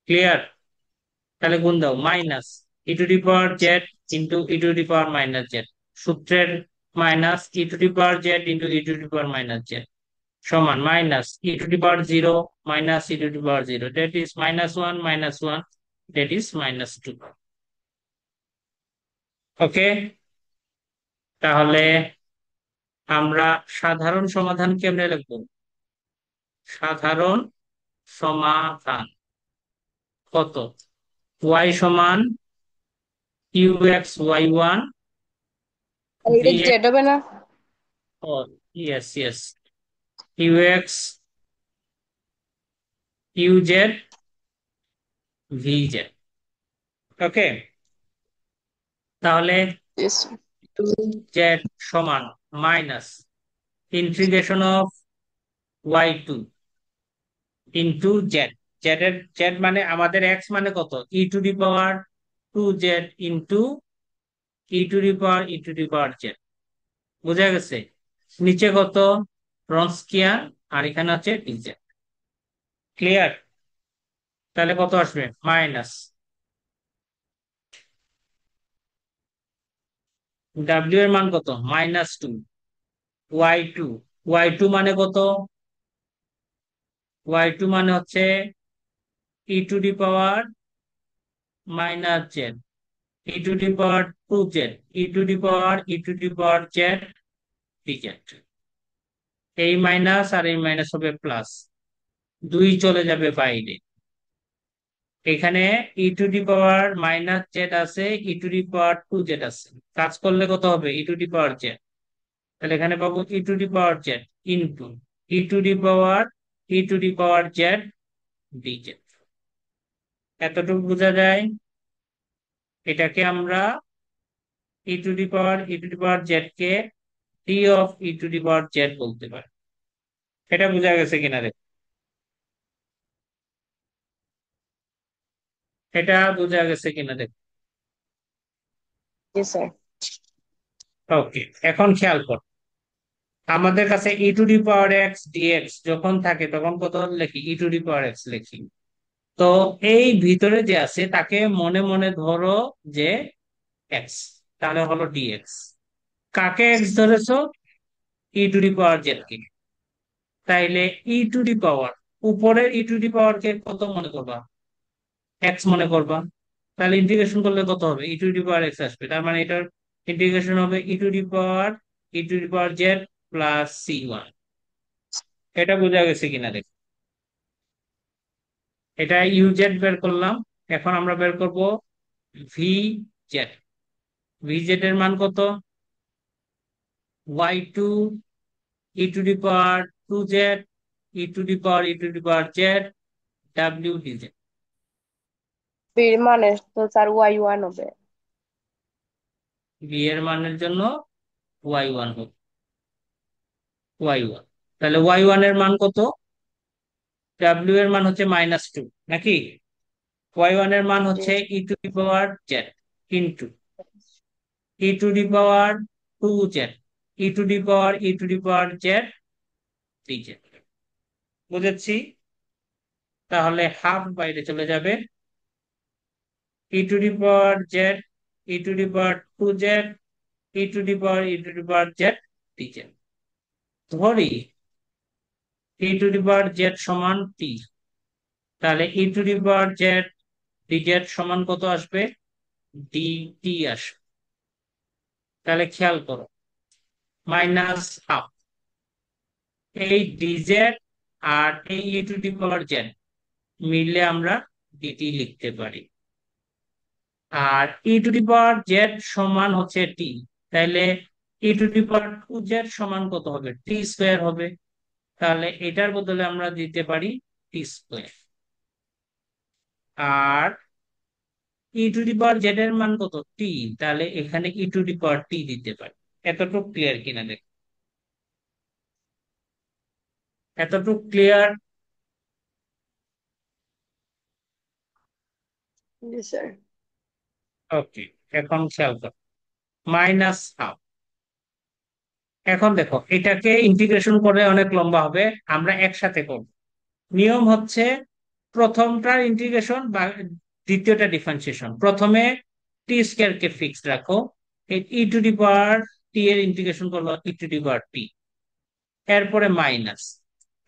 ক্লিয়ার? তাহলে গুণ দাও, minus e to the power z into e to the power minus z, সূত্রের minus e to the power z into e to the power minus Z সমান minus e to the power zero minus e to the power zero, that is -1 -1, that is -2। ওকে, তাহলে আমরা সাধারণ সমাধান কেমনে লিখবো? সাধারণ সমাধান কত? y সমান ইউ এক্স ওয়াই ওয়ান এটা ভি জেড হবে না? Yes yes, u x u z v z. Okay, তাহলে Yes. টু জেড সমান minus integration of y2 into z. Z মানে আমাদের এক্স মানে কত? E to the power 2z into e to the power z. বুঝা গেছে? নিচে কত? রনস্কিয়ান, আর এখানে হচ্ছে ডিজেড। ক্লিয়ার? তাহলে কত আসবে? মাইনাস ডাব্লিউ এর মান কত? -2 y2, y2 মানে কত? y2 মানে হচ্ছে e to the power minus z e to the power 2z e to the power z dz. এই মাইনাস আর এই মাইনাস হবে প্লাস, দুই চলে যাবে বাইরে। এখানে ই টু দি পাওয়ার মাইনাস জেড আছে, ই টু দি পাওয়ার 2z আছে, কাজ করলে কত হবে? E to the power z. তাহলে এখানে পাবো e to the power z into e to the power z dz. এতটুকু বোঝা যায়? এটাকে আমরা e to the power z কে t of e to the power z বলতে পারি। এটা বোঝা গেছে কিনা দেখ? এটা বোঝা গেছে কিনা দেখ? Yes, sir. ওকে, এখন খেয়াল কর, আমাদের কাছে e to the power x dx যখন থাকে তখন কত লিখি? ই টু দি পাওয়ার এক্স লিখি। তো এই ভিতরে যে আছে তাকে মনে মনে ধরো যে এক্স, তাহলে হলো ডিএক্স। কাকে এক্স ধরেছো? E to the power z কে। তাইলে ই টু দি পাওয়ার, উপরের ই টু দি পাওয়ার কে কত মনে করবা? এক্স মনে করবা। তাহলে ইন্টিগ্রেশন করলে কত হবে? E to the power x আসবে, তার মানে এটার ইন্টিগ্রেশন হবে e to the power z plus c1। এটা বোঝা গেছে কিনা দেখ? এটা ইউজেড বের করলাম, এখন আমরা বের করব ভি জেড। ভি জেড এর মান কত? y2 E to the power 2z e to the power Z W DZ. বীর মানে তো স্যার y1 হবে। ভি এর মানের জন্য y1 হবে, y1। তাহলে y1 এর মান কত? ডাব্লিউ এর মান হচ্ছে -2 নাকি? y1 এর মান হচ্ছে Yes. E to the power z into e to the power 2z e to the power z dz. বুঝেছি? তাহলে হাফ বাইরে চলে যাবে, e to the power Z e to the power 2z e to the power z dz. ধরি e to the power z সমান টি, তাহলে e to the power z dz সমান কত আসবে? ডিটি আসবে। তাহলে খেয়াল করো, মাইনাস হাফ, এই ডিজেড আর এই ই টু দি পাওয়ার জেড মিললে আমরা ডিটি লিখতে পারি। আর e to the power z সমান হচ্ছে টি, তাহলে e to the power two z সমান কত হবে? টি স্কোয়ার হবে। তাহলে এটার বদলে আমরা দিতে পারি টি স্কোয়ার। আর e to the power z এর মান কত? টি। তাহলে এখানে ই টু দি পাওয়ার টি দিতে পারি। এতটুকু ক্লিয়ার কিনা দেখ, এতটুকু ক্লিয়ার? জি স্যার। ওকে, এখন খেয়াল কর, মাইনাস হাফ। এখন দেখো এটাকে ইন্টিগ্রেশন করে অনেক লম্বা হবে, আমরা একসাথে করব। নিয়ম হচ্ছে প্রথমটার ইন্টিগ্রেশন বা দ্বিতীয়টা ডিফারেন্সিয়েশন। প্রথমে টি স্কয়ার কে ফিক্সড রাখো, ই টু দি পাওয়ার টি এর ইন্টিগ্রেশন করলো ই টু দি পাওয়ার টি, এরপরে মাইনাস।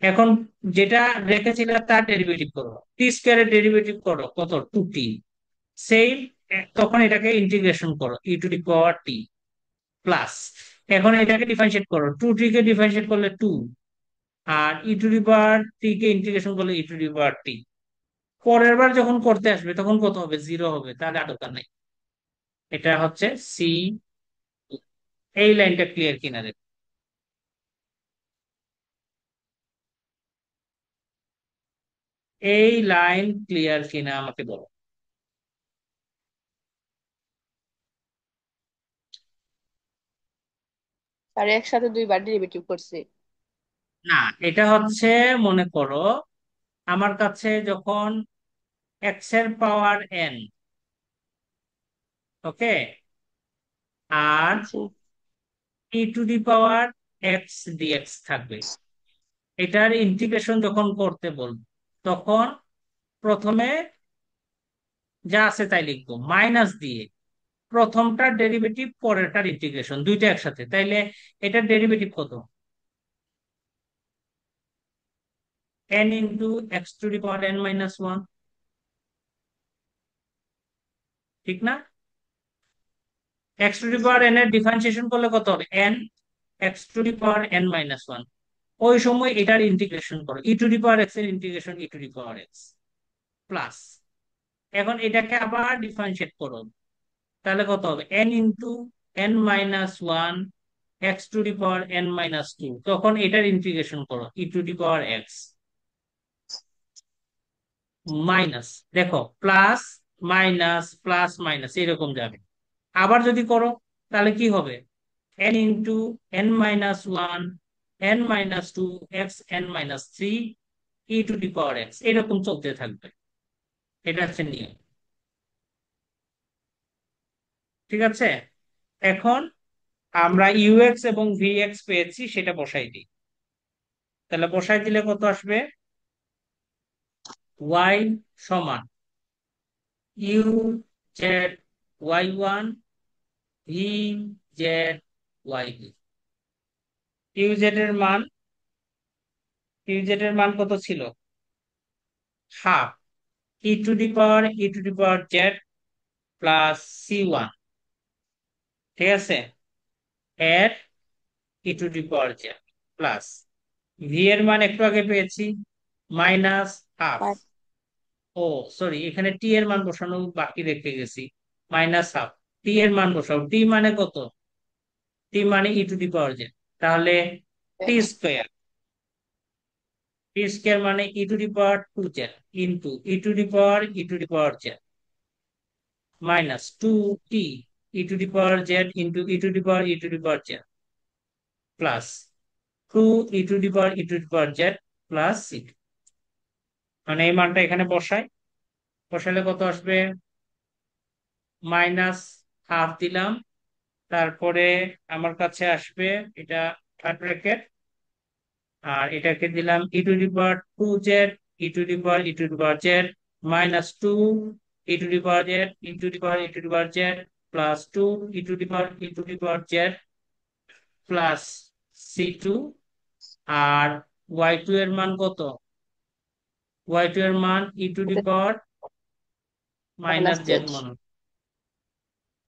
এখন যেটা রেখেছিল তার ডেরিভেটিভ করো, টি স্কয়ারের ডেরিভেটিভ করো কত? টু টি। সেই তখন এটাকে ইন্টিগ্রেশন করো e to the power T plus. এখন এটাকে ডিফারেন্সিয়েট করো, টু টি কে ডিফারেন্সিয়েট করলে টু, আর e to the power T কে ইন্টিগ্রেশন করলে ই টু দি পাওয়ার টি। পরের বার যখন করতে আসবে তখন কত হবে? জিরো হবে, তাহলে আর দরকার নাই। এটা হচ্ছে সি। এই লাইনটা ক্লিয়ার কিনা দেখ। এই লাইন ক্লিয়ার কিনা আমাকে বলো। স্যার একসাথে দুইবার ডেরিভেটিভ করছি। না, এটা হচ্ছে, মনে করো আমার কাছে যখন এক্স এর পাওয়ার এন, ওকে, আর জি। E to the power x dx থাকবে, এটার ইন্টিগ্রেশন যখন করতে বলবো তখন প্রথমে যা আছে তাই লিখবো মাইনাস দিয়ে, প্রথমটার ডেরিভেটিভ পরেরটার ইন্টিগ্রেশন, দুইটা একসাথে। তাইলে এটার ডেরিভেটিভ কত? n into x to the power n minus one, ঠিক না? X to the power n এর ডিফারেন্সিয়েশন করলে কত হবে? n x to the power n minus one. ওই সময় এটার ইন্টিগ্রেশন করো, e to the power x এর integration e to the power x plus. এখন এটাকে আবার ডিফারেন্সিয়েট করো, তাহলে কত হবে? n into n minus one x to the power n minus two. তখন এটার ইন্টিগ্রেশন করো e to the power x minus, দেখো প্লাস মাইনাস প্লাস মাইনাস এরকম যাবে। আবার যদি করো তাহলে কি হবে? n into n minus one n minus two x n minus three e to the power x, এরকম চলতে থাকবে। এটা হচ্ছে নিয়ম, ঠিক আছে? এখন আমরা ইউএক্স এবং ভিএক্স পেয়েছি, সেটা বসাই দিই। তাহলে বসাই দিলে কত আসবে? ওয়াই সমান u z y one v z y two. Uz এর মান, ইউজেড এর মান কত ছিল? Half e to the power z plus c one, ঠিক আছে, এর e to the power z plus v এর মান একটু আগে পেয়েছি মাইনাস হাফ। ও সরি, এখানে টি এর মান বসানো বাকি রেখে গেছি, মাইনাস হাফ। টি এর মান বসাও, টি মানে কত? টি মানে e to the power z, তাহলে টি স্কোয়ার, টি স্কোয়ার মানে e to the power two z into e to the power z minus two t e to the power z into e to the power z plus two e to the power z plus c. মানে এই মানটা এখানে বসাই, বসালে কত আসবে? মাইনাস হাফ দিলাম, তারপরে আমার কাছে আসবে এটা থার্ড ব্র্যাকেট, আর এটাকে দিলাম e to the power two z e to the power z minus two e to the power Z e to the power z plus two e to the power z plus C two. আর ওয়াই টু এর মান কত? ওয়াই টু এর মান e to the power minus minus z z. মান,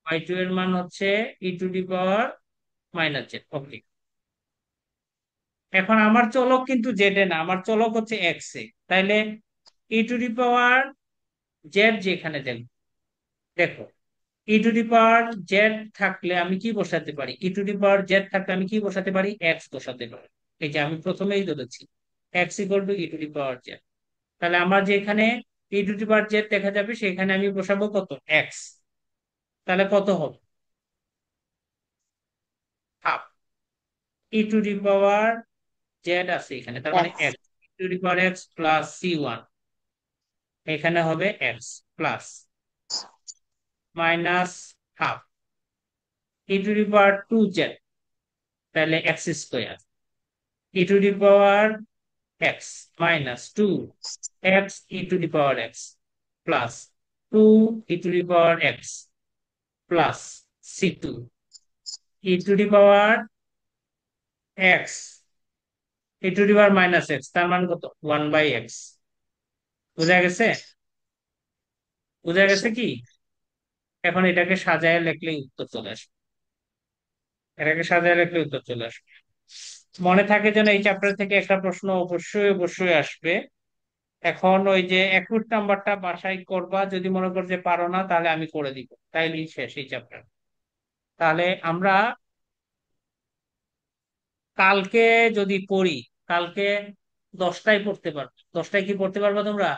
ওয়াই টু এর মান হচ্ছে e to the power minus z. Okay, এখন আমার চলক কিন্তু জেড এ না, আমার চলক হচ্ছে এক্স এ। তাইলে e to the power Z যেখানে দেব, দেখো e to the power Z থাকলে আমি কি বসাতে পারি? ই টু দি পাওয়ার জেড থাকলে আমি কি বসাতে পারি? এক্স বসাতে পারি। এই যে আমি প্রথমেই ধরেছি x equal to e to the power z. তাহলে আমার যে এখানে ই টু দি পাওয়ার জেড দেখা যাবে সেখানে আমি বসাবো কত? এক্স। তাহলে কত হবে? Half e to the power z আছে এখানে, তার মানে x. X e to the power x plus C1, এখানে হবে x plus minus half e to the power two z, তাহলে x square e to the power x minus two x e to the power x plus two e to the power x plus C2 e to the power x e to the power minus x, তার মানে কত? 1/x। বুঝা গেছে? বুঝা গেছে কি? এখন এটাকে সাজায় লিখলেই উত্তর চলে আসবে। এটাকে সাজায় লিখলে উত্তর চলে আসবে। মনে থাকে যেন এই চ্যাপ্টার থেকে একটা প্রশ্ন অবশ্যই অবশ্যই আসবে। এখন ওই যে একুশ নাম্বারটা বাসায় করবা, যদি মনে করো যে পারো না তাহলে আমি করে দিব, তাইলেই শেষ এই চ্যাপ্টার। তাহলে আমরা কালকে যদি পড়ি, কালকে 10টায় পড়তে পারবো। 10টায় কি পড়তে পারবা তোমরা?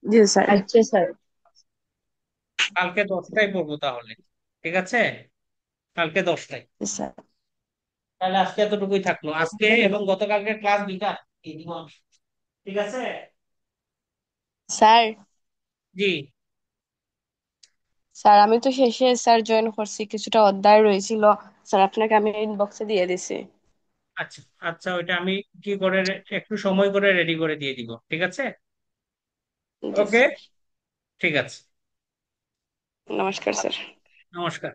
জি স্যার। আচ্ছা স্যার। কালকে 10টায় পড়বো তাহলে, ঠিক আছে? কালকে 10টায়। জি স্যার। তাহলে আজকে এতটুকুই থাকলো, আজকে এবং গতকালকে ক্লাস দুইটা এই দিব আমি। ঠিক আছে? স্যার, জি। স্যার আমি তো শেষে স্যার জয়েন করছি, কিছুটা অধ্যায় রয়েছিল স্যার, আপনাকে আমি ইনবক্সে দিয়ে দিছি। আচ্ছা আচ্ছা, ওইটা আমি কি করে একটু সময় করে রেডি করে দিয়ে দিব, ঠিক আছে? জি ওকে, স্যার। ঠিক আছে। নমস্কার স্যার। নমস্কার।